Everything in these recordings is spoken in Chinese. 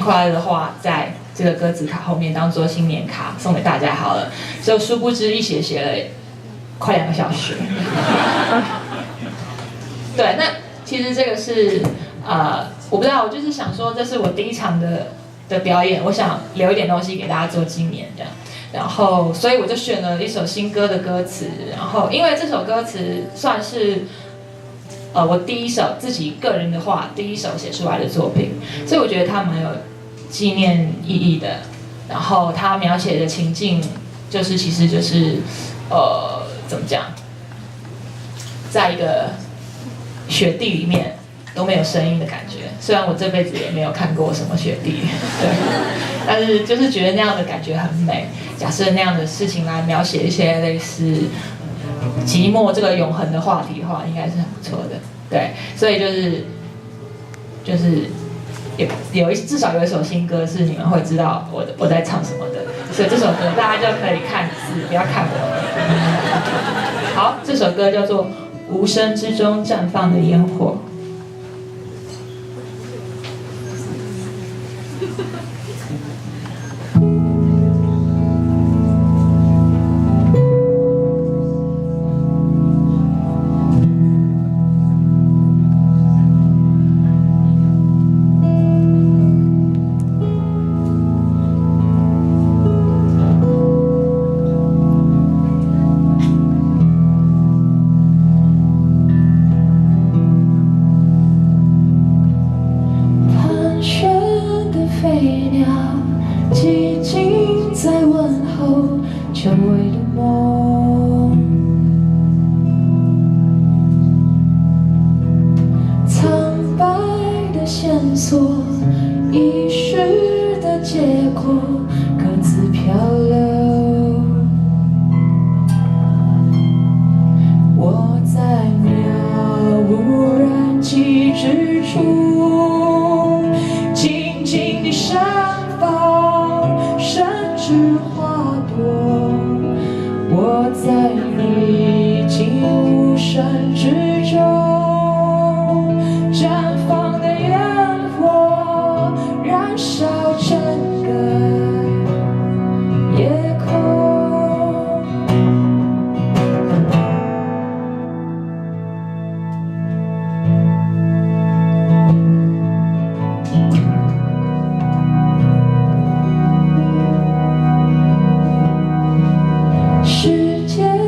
年快乐的话，在这个歌词卡后面当做新年卡送给大家好了。就殊不知一写了快2个小时。对，那其实这个是我不知道，我就是想说，这是我第一场的表演，我想留一点东西给大家做纪念这样。然后，所以我就选了一首新歌的歌词。然后，因为这首歌词算是我第一首自己个人的话，第一首写出来的作品，所以我觉得它蛮有纪念意义的。然后，它描写的情境其实就是怎么讲，在一个雪地里面都没有声音的感觉。虽然我这辈子也没有看过什么雪地，对，但是就是觉得那样的感觉很美。假设那样的事情来描写一些类似寂寞这个永恒的话题的话，应该是很不错的。对，所以就是至少有一首新歌是你们会知道我在唱什么的，所以这首歌大家就可以看字，不要看我。好，这首歌叫做《无声之中绽放的烟火》。寂静在问候久违的梦，苍白的线索，遗失的结果，各自漂流。我在渺无人迹之处，静静地闪放，甚至花朵。我在历经无声之中，绽放的烟火，燃烧整个夜空。时间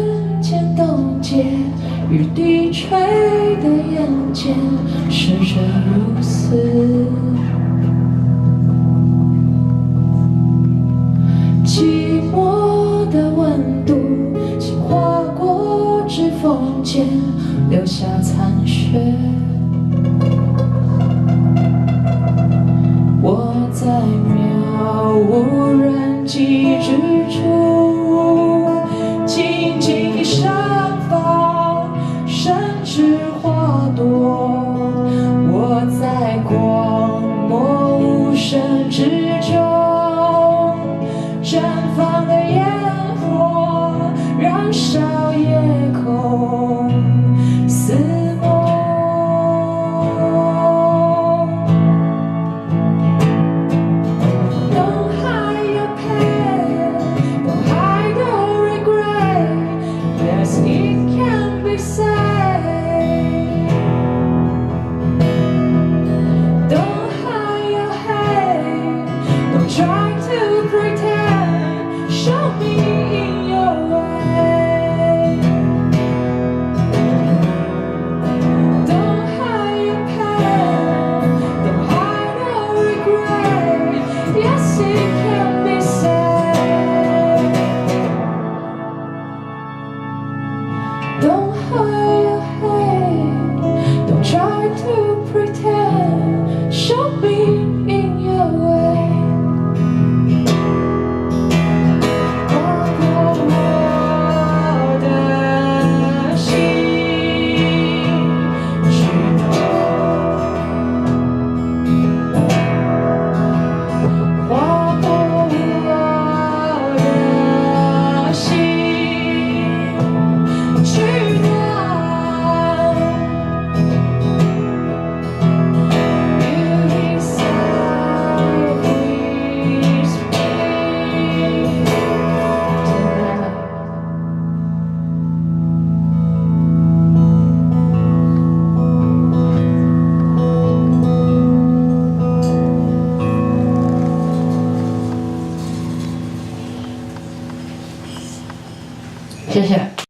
渐冻结，雨滴吹的眼间，逝者如斯。寂寞的温度，轻划过指缝间，留下残雪。我在渺无人迹之处，静静地绽放，甚至花朵。我在广漠无声之中，绽放的烟火，燃烧夜空，似梦。Don't hide your pain, don't hide your regret. Yes, it can be said. Don't hide your hate, 谢谢。